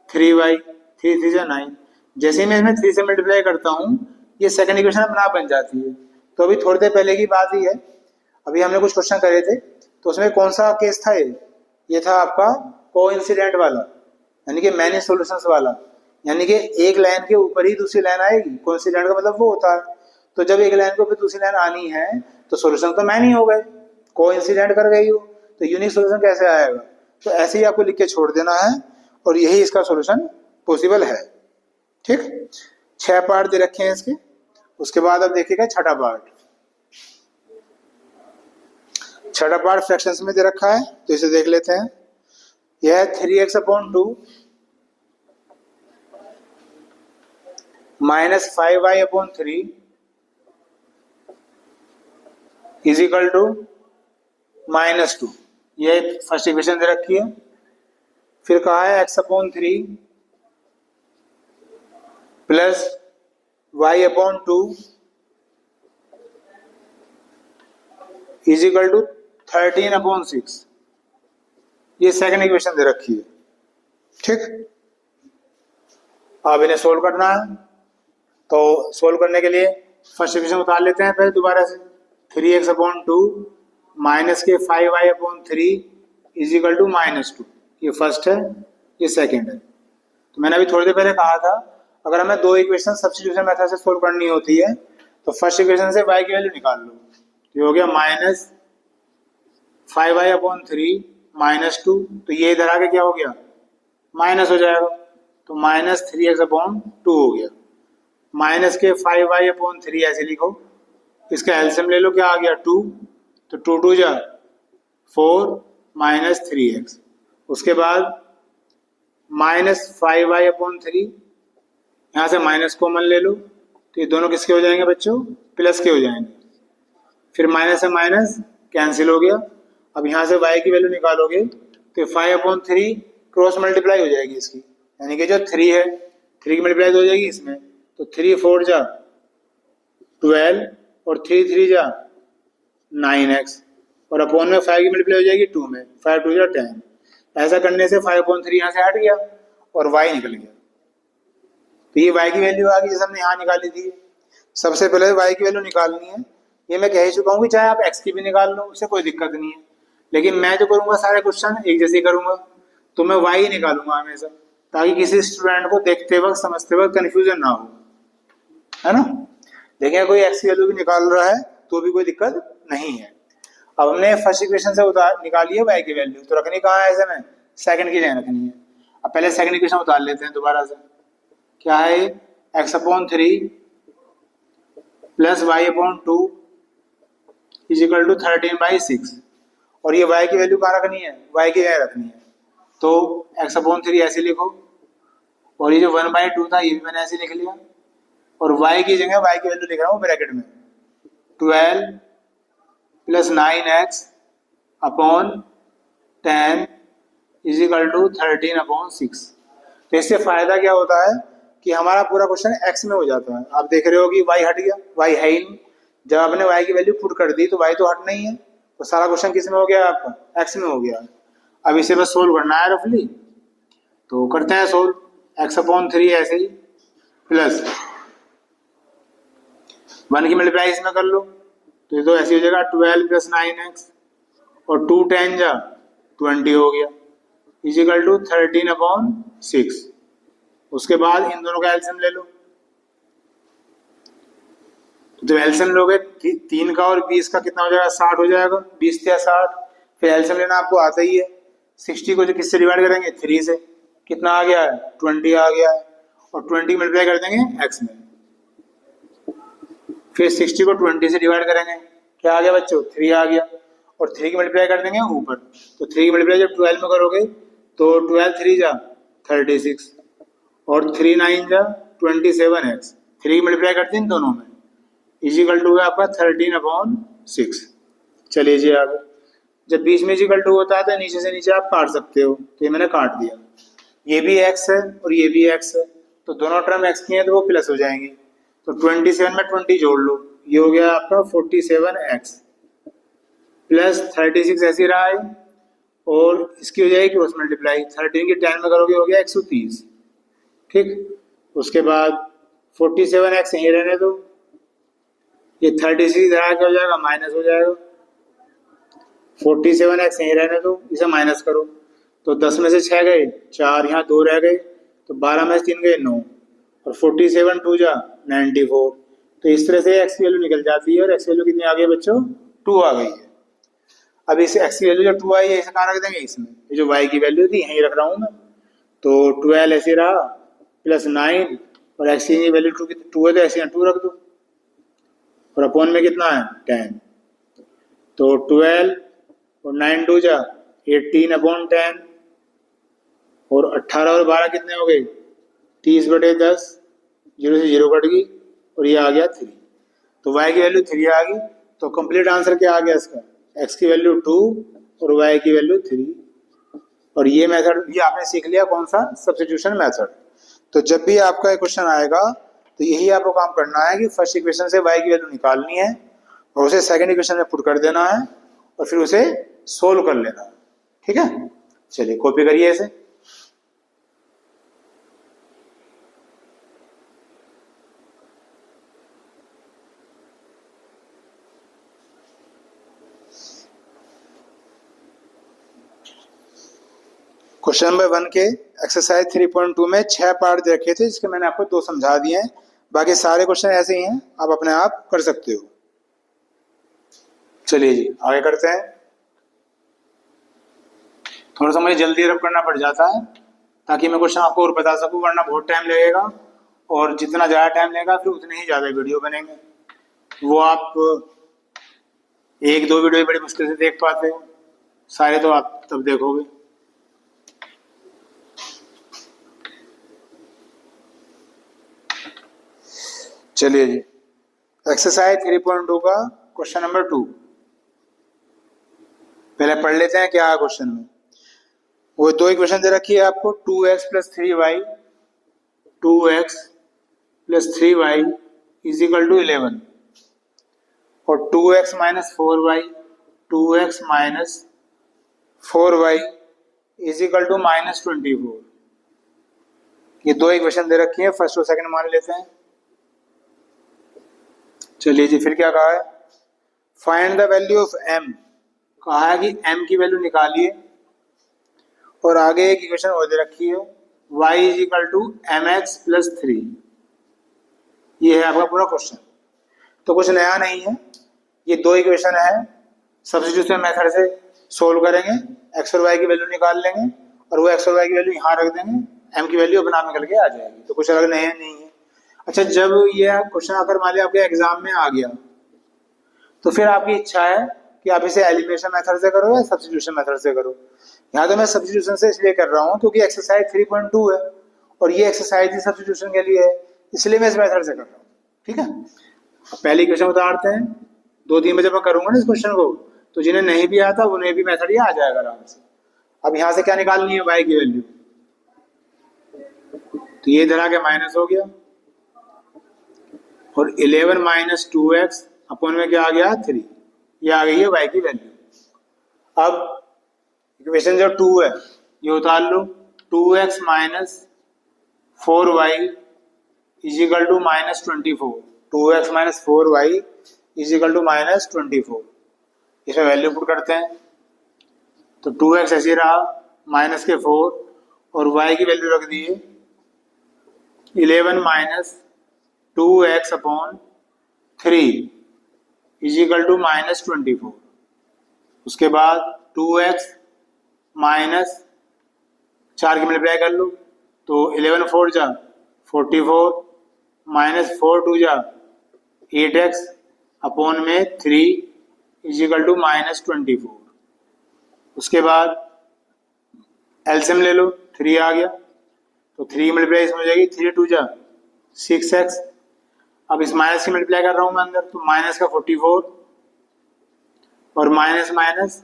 [SPEAKER 1] 3y 3 जा 9। जैसे ही मैं इसमें 3 से मल्टीप्लाई करता हूँ, ये सेकंड इक्वेशन अपना आप बन जाती है। तो अभी थोड़ी देर पहले की बात ही है, अभी हमने कुछ क्वेश्चन करे थे, तो उसमें कौन सा केस था, ये था आपका कोइंसिडेंट वाला, यानी कि मैनी सॉल्यूशंस वाला, यानी कि एक लाइन के ऊपर ही दूसरी लाइन आएगी। कोइंसिडेंट का मतलब वो होता है, तो जब एक लाइन के ऊपर दूसरी लाइन आनी है तो सॉल्यूशन तो मैनी हो गए, कोइंसिडेंट कर गई हो, तो यूनिक सॉल्यूशन कैसे आएगा। तो ऐसे ही आपको लिख के छोड़ देना है, और यही इसका सॉल्यूशन पॉसिबल है। ठीक, 6 पार्ट दे रखे हैं इसके। उसके बाद अब देखिएगा छठा पार्ट। छठा पार्ट फ्रैक्शंस में दे रखा है, तो इसे देख लेते हैं। यह है 3x/2 minus 5y/3 is equal to -2। ये फर्स्ट इक्वेशन दे रखी है। फिर कहा है x/3 plus y/2 is equal to 13/6। ये सेकंड इक्वेशन दे रखी है। ठीक, अब इन्हें सोल्व करना है, तो सोल्व करने के लिए फर्स्ट इक्वेशन उतार लेते हैं पहले दोबारा से। 3x/2 माइनस के 5y/3 इज इक्वल टू -2। ये फर्स्ट है, ये सेकंड है। तो मैंने अभी थोड़ी देर पहले कहा था, अगर हमें दो इक्वेशन सब्स्टिट्यूशन मेथड से सोल्व करनी होती है तो फर्स्ट इक्वेशन से y की वैल्यू निकाल लो। ये हो गया माइनस 5y/3 -2, तो ये इधर आके क्या हो गया, माइनस हो जाएगा, तो -3x/2 हो गया। माइनस के 5y/3 ऐसे लिखो, इसका एलसीएम ले लो, क्या आ गया 2, तो 2 जा 4 माइनस 3x। उसके बाद -5y/3, यहाँ से माइनस कॉमन ले लो, तो ये दोनों किसके हो जाएंगे बच्चों, प्लस के हो जाएंगे। फिर माइनस से माइनस कैंसिल हो गया। अब यहाँ से y की वैल्यू निकालोगे तो 5/3 क्रॉस मल्टीप्लाई हो जाएगी इसकी, यानी कि जो 3 है 3 की मल्टीप्लाई हो जाएगी इसमें, तो 3 4 जा 12 और 3 जा 9x, और अपॉन में 5 की मल्टीप्लाई हो जाएगी 2 में, 5 2 जा 10। ऐसा करने से 5/3 यहाँ से हट गया और y निकल गया। तो ये y की वैल्यू आ गई, जैसे हमने यहाँ निकाली थी। सबसे पहले y की वैल्यू निकालनी है। ये मैं कह ही चुका हूँ कि चाहे आप x की भी निकाल लो, उससे कोई दिक्कत नहीं है, लेकिन मैं जो करूँगा सारे क्वेश्चन एक जैसे करूँगा, तो मैं y ही निकालूंगा हमेशा, ताकि किसी स्टूडेंट को देखते वक्त समझते वक्त कन्फ्यूजन ना हो, है ना। देखिए कोई x की वैल्यू भी निकाल रहा है तो भी कोई दिक्कत नहीं है। अब हमने फर्स्ट इक्वेशन से निकाली है y की वैल्यू, तो रखनी कहाँ है, ऐसे में सेकंड की जगह रखनी है। अब पहले सेकंड इक्वेशन उतार लेते हैं दोबारा से। क्या है, x/3 plus y/2 is equal to 13/6, और ये y की वैल्यू कहाँ रखनी है, y की जगह रखनी है। तो x/3 ऐसे लिखो, और ये जो 1/2 था ये भी मैंने ऐसे लिख लिया, और y की जगह y की वैल्यू लिख रहा हूँ ब्रैकेट में, 12 plus 9x upon 10 is equal to 13/6। तो इससे फायदा क्या होता है कि हमारा पूरा क्वेश्चन x में हो जाता है। आप देख रहे हो कि y हट गया, y है ही नहीं। जब आपने y की वैल्यु पुट कर दी तो y तो हट नहीं है, तो सारा क्वेश्चन किस में हो गया आपका, x में हो गया। अब इसे बस सोल्व करना है रफली, तो करते हैं सोल्व। x/3 ऐसे ही प्लस 1 की मल्टीप्लाई इसमें कर लो, तो ये तो ऐसे हो जाएगा 12 प्लस 9x, और 2 10 जा 20 हो गया, इजिकल टू 13/6। उसके बाद इन दोनों का एलसीएम ले लो। जब एलसीएम लोगे 3 का और 20 का कितना हो जाएगा, 60 हो जाएगा, 20 या 60। फिर एलसीएम लेना आपको आता ही है। 60 को जो किससे डिवाइड करेंगे, 3 से, कितना आ गया है, 20 आ गया है, और 20 मल्टीप्लाई कर देंगे x में। फिर 60 को 20 से डिवाइड करेंगे, क्या आ गया बच्चों, 3 आ गया, और 3 की मल्टीप्लाई कर देंगे ऊपर। तो 3 की मल्टीप्लाई जब 12 में करोगे तो 12 3 जा 36, और 3 9 जा 27x। 3 की मल्टीप्लाई करते हैं इन दोनों में, इजिकल टू है आपका 13/6। चलिए जी आगे। जब बीच में इजिकल टू होता है तो नीचे से नीचे आप काट सकते हो, तो ये मैंने काट दिया। ये भी x है और ये भी x है, तो दोनों टर्म x की हैं तो वो प्लस हो जाएंगी। तो 27 में 20 जोड़ लो, ये हो गया आपका 47x प्लस 36 ऐसे रहा है, और इसकी हो जाएगी क्रॉस मल्टीप्लाई, 13 की 10 में करोगे हो गया 130। ठीक, उसके बाद 47x यहीं रहने दो, ये 36 इधर क्या हो जाएगा, माइनस हो जाएगा। 47x यहीं रहने दो, इसे माइनस करो, तो 10 में से 6 गए, 4 यहाँ 2 रह गए, तो 12 में से 3 गए 9, और 47 2 जा 94। तो इस तरह से x की वैल्यू निकल जाती है, और x की वैल्यू कितनी आ गई बच्चों, 2 आ गई है। अब इस x की वैल्यू जब 2 आई है, इसे कहाँ रख देंगे, इसमें। ये जो y की वैल्यू थी यहीं रख रहा हूँ मैं, तो 12 ऐसे रहा प्लस 9, और x की वैल्यू 2 है तो ऐसे 2 रख दो, और अपॉन में कितना है 10, तो 12 और 9 2 जा 18/10, और 18 और 12 कितने हो गए, 30/10, 0 से 0 कट गई, और ये आ गया 3। तो y की वैल्यू 3 आ गई। तो कंप्लीट आंसर क्या आ गया इसका, x की वैल्यू 2 और y की वैल्यू 3। और ये मेथड ये आपने सीख लिया, कौन सा, सब्स्टिट्यूशन मेथड। तो जब भी आपका एक क्वेश्चन आएगा तो यही आपको काम करना है कि फर्स्ट इक्वेशन से y की वैल्यू निकालनी है, और उसे सेकंड इक्वेशन में पुट कर देना है, और फिर उसे सोल्व कर लेना है। ठीक है, चलिए कॉपी करिए इसे। क्वेश्चन नंबर 1 के एक्सरसाइज 3.2 में 6 पार्ट दे रखे थे, जिसके मैंने आपको 2 समझा दिए हैं। बाकी सारे क्वेश्चन ऐसे ही हैं, आप अपने आप कर सकते हो। चलिए जी आगे करते हैं। थोड़ा सा मुझे जल्दी रब करना पड़ जाता है ताकि मैं क्वेश्चन आपको और बता सकूं, वरना बहुत टाइम लगेगा, और जितना ज़्यादा टाइम लगेगा फिर उतने ही ज़्यादा वीडियो बनेंगे। वो आप 1-2 वीडियो बड़ी मुश्किल से देख पाते हो, सारे तो आप तब देखोगे। चलिए जी, एक्सरसाइज 3.2 का क्वेश्चन नंबर 2 पहले पढ़ लेते हैं क्या है क्वेश्चन में। वो 2 इक्वेशन दे रखी है आपको, 2x + 3y 2x + 3y = 11, और 2x - 4y 2x - 4y = -24। ये 2 इक्वेशन दे रखी है, फर्स्ट और सेकंड मान लेते हैं। चलिए जी, फिर क्या कहा है, find the value of m। कहा है कि m की वैल्यू निकालिए, और आगे एक इक्वेशन और दे रखी है y = mx + 3। ये है आपका पूरा क्वेश्चन। तो कुछ नया नहीं है, ये 2 इक्वेशन है, सब्स्टिट्यूशन मेथड से सोल्व करेंगे, x और y की वैल्यू निकाल लेंगे, और वो x और y की वैल्यू यहाँ रख देंगे, m की वैल्यू अपने आप निकल के आ जाएगी। तो कुछ अलग नहीं है। अच्छा, जब ये क्वेश्चन अगर मान लिया आपके एग्जाम में आ गया, तो फिर आपकी इच्छा है कि आप इसे एलिमिनेशन मेथड से करो या सब्स्टिट्यूशन मेथड से करो। यहाँ तो मैं सब्स्टिट्यूशन से इसलिए कर रहा हूँ क्योंकि एक्सरसाइज 3.2 है, और ये एक्सरसाइज ही सब्स्टिट्यूशन के लिए है, इसलिए मैं इस मेथड से कर रहा हूँ। ठीक है, पहली क्वेश्चन उतारते हैं। 2-3 बजे मैं करूंगा ना इस क्वेश्चन को, तो जिन्हें नहीं भी आता उन्हें भी मेथड ये आ जाएगा आराम से। अब यहाँ से क्या निकालनी है, y की वैल्यू, तो ये इधर आके माइनस हो गया, और 11 - 2x अपॉन में क्या आ गया 3, ये आ गई है y की वैल्यू। अब इक्वेशन जो 2 है ये उतार लो, 2x - 4y = -24, 2x - 4y = -24। इसमें वैल्यू पुट करते हैं, तो 2x ऐसे रहा माइनस के 4 और y की वैल्यू रख दी 11 minus 2x upon 3 is equal to minus 24। उसके बाद 2x माइनस 4 की मल्टीप्लाई कर लो तो 11 4 जा 44 माइनस 4 2 जा 8x अपॉन में 3 इज इक्वल टू माइनस 24। उसके बाद एलसीएम ले लो 3 आ गया तो 3 मल्टीप्लाई इसमें हो जाएगी 3 2 जा 6x। अब इस माइनस की मल्टीप्लाई कर रहा हूं मैं अंदर तो माइनस का 44 और माइनस माइनस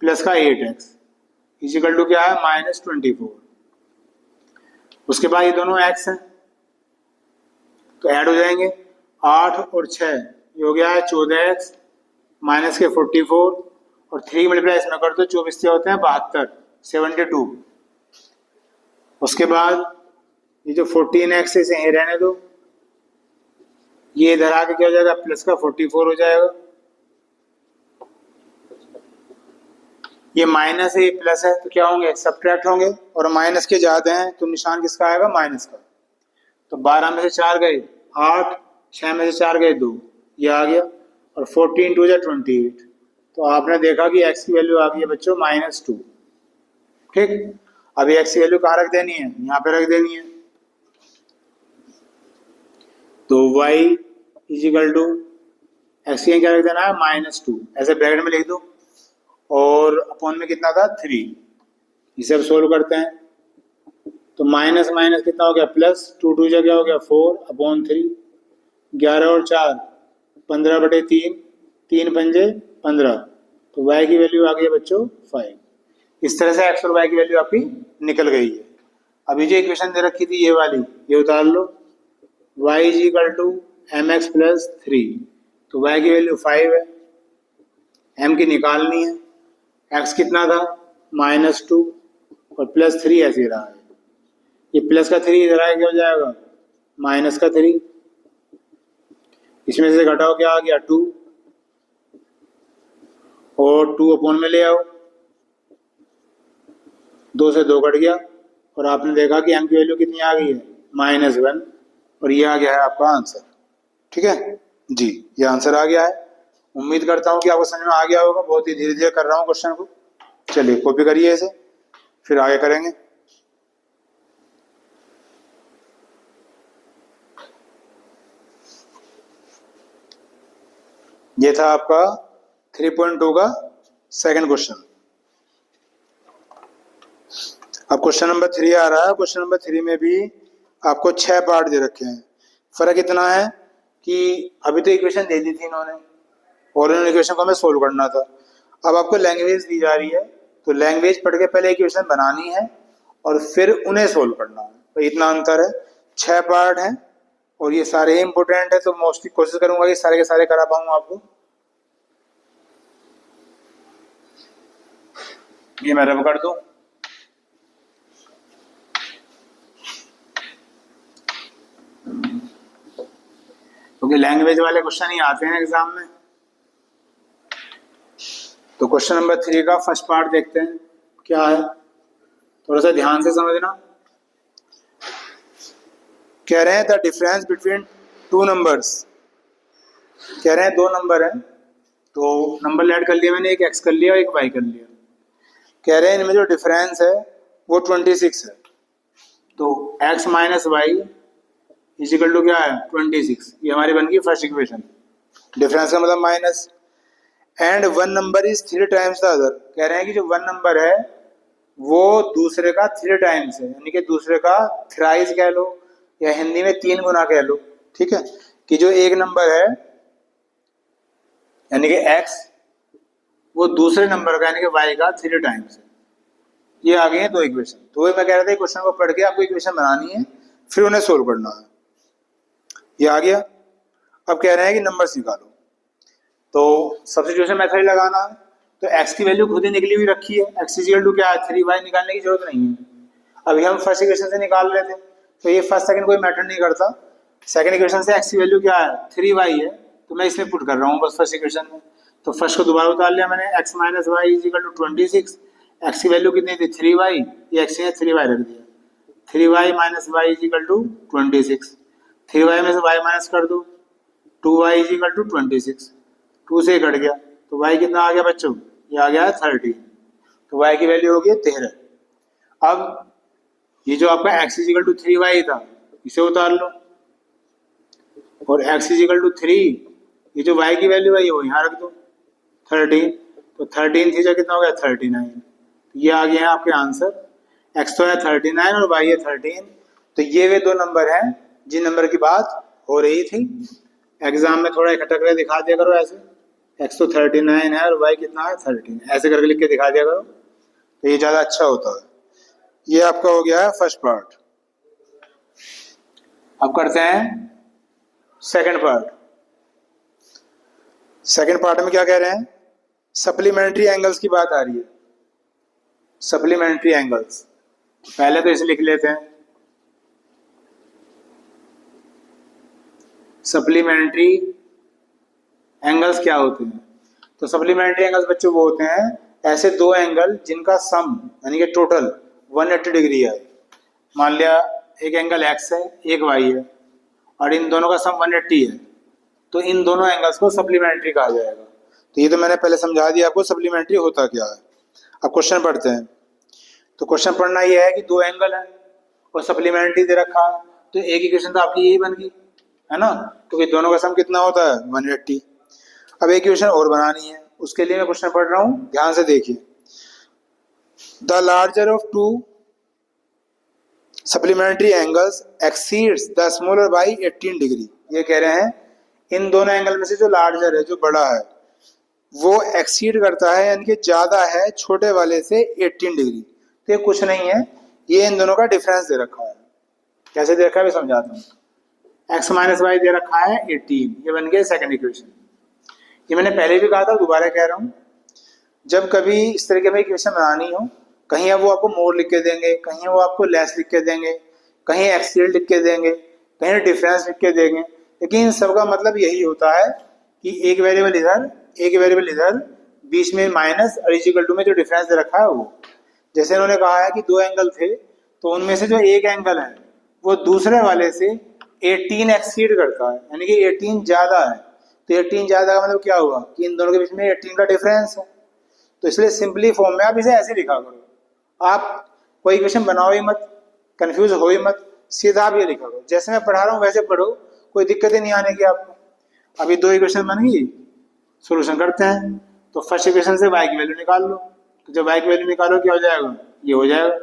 [SPEAKER 1] प्लस का 8x इज इक्वल टू क्या है माइनस 24। उसके बाद ये दोनों x हैं तो ऐड हो जाएंगे 8 और 6 ये हो गया है 14x माइनस के 44 और 3 मल्टीप्लाई इसमें कर दो 24 से होते हैं 72 72। उसके बाद ये जो 14x इसे यहीं रहने दो ये इधर आके क्या हो जाएगा प्लस का 44 हो जाएगा। ये माइनस है ये प्लस है तो क्या होंगे सब्ट्रैक्ट होंगे और माइनस के ज्यादा हैं तो निशान किसका आएगा माइनस का। तो 12 में से 4 गए 8 6 में से 4 गए 2 ये आ गया और 14 2 जा 28 तो आपने देखा कि x की वैल्यू आ गई है बच्चों -2। ठीक अभी x की वैल्यू कहाँ रख देनी है यहाँ पे रख देनी है तो y is equal to x क्या रख देना है -2 ऐसे ब्रैकेट में लिख दो और अपॉन में कितना था 3 इसे अब सोल्व करते हैं तो माइनस माइनस कितना हो गया प्लस 2 2 जा क्या हो गया 4 अपॉन 3 11 और 4 15/3 3 पंजे 15 तो y की वैल्यू आ गई है बच्चों 5। इस तरह से x और y की वैल्यू आपकी निकल गई है। अभी जो इक्वेशन दे रखी थी ये वाली ये उतार लो y is equal to mx plus 3 तो y की वैल्यू 5 है m की निकालनी है x कितना था -2 और प्लस 3 ऐसे रहा है ये प्लस का 3 इधर आया क्या हो जाएगा माइनस का 3 इसमें से घटाओ क्या आ गया 2 और 2 अपॉन में ले आओ 2 से 2 कट गया और आपने देखा कि m की वैल्यू कितनी आ गई है -1 और ये आ गया है आपका आंसर। ठीक है जी ये आंसर आ गया है। उम्मीद करता हूँ कि आपको समझ में आ गया होगा। बहुत ही धीरे धीरे कर रहा हूँ क्वेश्चन को। चलिए कॉपी करिए इसे फिर आगे करेंगे। ये था आपका 3.2 का सेकंड क्वेश्चन। अब क्वेश्चन नंबर 3 आ रहा है। क्वेश्चन नंबर 3 में भी आपको 6 पार्ट दे रखे हैं। फर्क इतना है कि अभी तो इक्वेशन दे दी थी इन्होंने और इन इक्वेशन को हमें सोल्व करना था। अब आपको लैंग्वेज दी जा रही है तो लैंग्वेज पढ़ के पहले इक्वेशन बनानी है और फिर उन्हें सोल्व करना है। तो इतना अंतर है। 6 पार्ट हैं और ये सारे ही इंपॉर्टेंट है तो मोस्टली कोशिश करूंगा कि सारे के सारे करा पाऊंगा आपको। ये मैं रब कर दूं। क्योंकि लैंग्वेज वाले क्वेश्चन ही आते हैं एग्जाम में। तो क्वेश्चन नंबर 3 का फर्स्ट पार्ट देखते हैं क्या है। थोड़ा सा ध्यान से समझना। कह रहे हैं द डिफरेंस बिटवीन 2 नंबर्स। कह रहे हैं 2 नंबर हैं तो नंबर ऐड कर लिया मैंने, एक x कर लिया और एक y कर लिया। कह रहे हैं इनमें जो डिफरेंस है वो 26 है। तो x minus y is equal to क्या है 26। ये हमारी बन गई फर्स्ट इक्वेशन। डिफरेंस का मतलब minus. And 1 number is 3 times the other. कह रहे हैं कि जो 1 नंबर है वो दूसरे का 3 टाइम्स है, यानी कि दूसरे का थ्राइस कह लो या हिंदी में 3 गुना कह लो। ठीक है कि जो एक नंबर है यानी कि x वो दूसरे नंबर का यानी कि y का 3 टाइम्स है। ये आ गए हैं 2 इक्वेशन। तो मैं कह रहा था क्वेश्चन को पढ़ के आपको इक्वेशन बनानी है फिर उन्हें सोल्व करना है। ये आ गया। अब कह रहे हैं कि नंबर्स निकालो तो सब्स्टिट्यूशन मेथड लगाना है। तो x की वैल्यू खुद ही निकली हुई रखी है। x इक्वल टू क्या है 3y निकालने की जरूरत नहीं है। अभी हम फर्स्ट इक्वेशन से निकाल रहे थे तो ये फर्स्ट सेकंड कोई मैटर नहीं करता। सेकंड इक्वेशन से x की वैल्यू क्या है 3y है तो मैं इसमें पुट कर रहा हूँ बस फर्स्ट इक्वेशन में। तो फर्स्ट को दोबारा उतार लिया मैंने, x minus y is equal to 26। x की वैल्यू कितनी थी 3y, ये x है 3y रख दिया, 3y minus y is equal to 26। 3y में से y माइनस कर दो, 2y इज इक्वल टू 26, 2 से कट गया तो y कितना आ गया बच्चों, ये आ गया 13। तो y की वैल्यू हो गई 13। अब ये जो आपका x is equal to 3y था इसे उतार लो, और x इज इक्वल टू 3, ये जो y की वैल्यू है ये वो यहाँ रख दो 13। तो 13 थी जो कितना हो गया 39। ये आ गया है आपके आंसर, x तो है 39 और y है 13। तो ये वे दो नंबर हैं जिन नंबर की बात हो रही थी। एग्जाम में थोड़ा इकट्ठा करके दिखा दिया करो ऐसे, x तो 39 है और y कितना है 13, ऐसे करके लिख के दिखा दिया करो तो ये ज़्यादा अच्छा होता है। ये आपका हो गया है फर्स्ट पार्ट। अब करते हैं सेकंड पार्ट। सेकंड पार्ट में क्या कह रहे हैं, सप्लीमेंट्री एंगल्स की बात आ रही है। सप्लीमेंट्री एंगल्स पहले तो इसे लिख लेते हैं, सप्लीमेंट्री एंगल्स क्या होते हैं। तो सप्लीमेंट्री एंगल्स बच्चों वो होते हैं ऐसे दो एंगल जिनका सम यानी कि टोटल 180 डिग्री है। मान लिया एक एंगल x है एक y है और इन दोनों का सम 180 है, तो इन दोनों एंगल्स को सप्लीमेंट्री कहा जाएगा। तो ये तो मैंने पहले समझा दिया आपको सप्लीमेंट्री होता क्या है। अब क्वेश्चन पढ़ते हैं। तो क्वेश्चन पढ़ना ये है कि दो एंगल है और सप्लीमेंट्री दे रखा है, तो एक इक्वेशन तो आपकी यही बन गई है ना, क्योंकि दोनों का सम कितना होता है 180। अब एक इक्वेशन और बनानी है, उसके लिए मैं क्वेश्चन पढ़ रहा हूँ, ध्यान से देखिए। The larger of to supplementary angles exceeds the smaller by 18 degree. ये कह रहे हैं इन दोनों एंगल में से जो लार्जर है जो बड़ा है वो एक्सीड करता है यानी कि ज्यादा है छोटे वाले से 18 डिग्री। तो ये कुछ नहीं है, ये इन दोनों का डिफरेंस दे रखा है। कैसे दे रखा है मैं समझाता हूँ। x माइनस वाई दे रखा है 18, ये बन गया सेकंड इक्वेशन। ये मैंने पहले भी कहा था, दोबारा कह रहा हूँ, जब कभी इस तरीके में इक्वेशन बनानी हो, कहीं अब वो आपको मोर लिख के देंगे, कहीं वो आपको लेस लिख के देंगे, कहीं एक्सीड लिख के देंगे, कहीं डिफरेंस लिख के देंगे, लेकिन सबका मतलब यही होता है कि एक वेरिएबल इधर एक वेरिएबल इधर, बीच में माइनस और इक्वल टू में जो डिफरेंस दे रखा है वो। जैसे इन्होंने कहा है कि दो एंगल थे, तो उनमें से जो एक एंगल है वो दूसरे वाले से 18 एक्सीड करता है, यानी कि 18 ज्यादा है। तो 18 ज्यादा का मतलब क्या हुआ कि इन दोनों के बीच में 18 का डिफरेंस है। तो इसलिए सिंपली फॉर्म में आप इसे ऐसे लिखा करो, आप कोई इक्वेशन बनाओ ही मत, कंफ्यूज हो ही मत, सीधा आप ये लिखा करो, जैसे मैं पढ़ा रहा हूँ वैसे पढ़ो, कोई दिक्कत ही नहीं आने की आपको। अभी दो इक्वेशन बन गई, सोल्यूशन करते हैं। तो फर्स्ट इक्वेशन से y की वैल्यू निकाल लो, तो जब y की वैल्यू निकालो क्या हो जाएगा, ये हो जाएगा,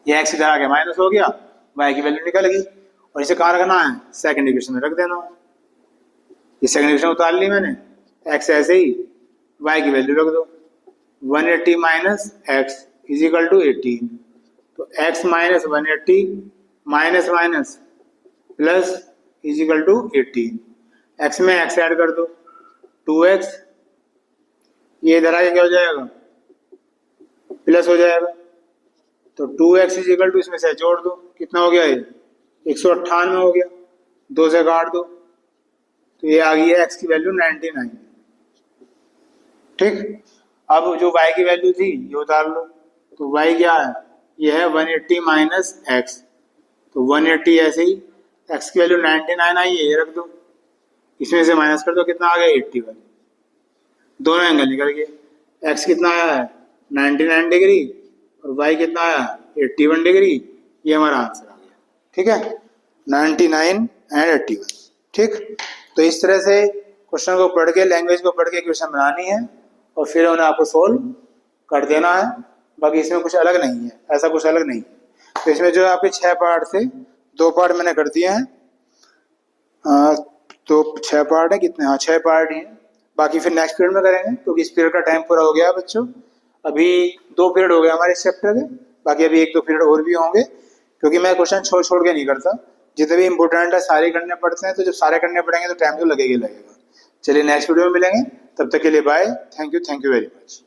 [SPEAKER 1] ये x इधर आ गया माइनस हो गया, y की वैल्यू निकल गई, और इसे कहाँ रखना है सेकंड इक्वेशन में रख देना। ये सेकंड इक्वेशन उतार ली मैंने, x ऐसे ही, y की वैल्यू रख दो 180 minus x is equal to 18। तो x minus 180 minus minus plus is equal to 18। x में x ऐड कर दो 2x, ये इधर आके क्या हो जाएगा प्लस हो जाएगा। तो 2x इज इक्वल टू इसमें से जोड़ दो, कितना हो गया ये 198 हो गया, 2 से काट दो, तो ये आ गई है x की वैल्यू 99। ठीक, अब जो y की वैल्यू थी ये उतार लो, तो y क्या है, ये है 180 माइनस एक्स। तो 180 ऐसे ही, x की वैल्यू 99 आई है, ये रख दो, इसमें से माइनस कर दो, कितना आ गया 81। दोनों एंगल निकल गए, x कितना आया है 99 डिग्री और y कितना आया 81 डिग्री। ये हमारा आंसर आ गया। ठीक है, 99 एंड 81। ठीक, तो इस तरह से क्वेश्चन को पढ़ के, लैंग्वेज को पढ़ के क्वेश्चन बनानी है और फिर उन्हें आपको सोल्व कर देना है। बाकी इसमें कुछ अलग नहीं है, ऐसा कुछ अलग नहीं है। तो इसमें जो आपके 6 पार्ट थे, 2 पार्ट मैंने कर दिए हैं, तो 6 पार्ट है, कितने, हाँ 6 पार्ट ही हैं। बाकी फिर नेक्स्ट पीरियड में करेंगे, क्योंकि इस पीरियड का टाइम पूरा हो गया बच्चों। अभी 2 पीरियड हो गए हमारे इस चैप्टर के, बाकी अभी 1-2 पीरियड और भी होंगे, क्योंकि मैं क्वेश्चन छोड़ छोड़ के नहीं करता, जितने भी इंपॉर्टेंट है सारे करने पड़ते हैं। तो जब सारे करने पड़ेंगे तो टाइम तो लगेगा ही लगेगा। चलिए नेक्स्ट वीडियो में मिलेंगे, तब तक के लिए bye, thank you very much.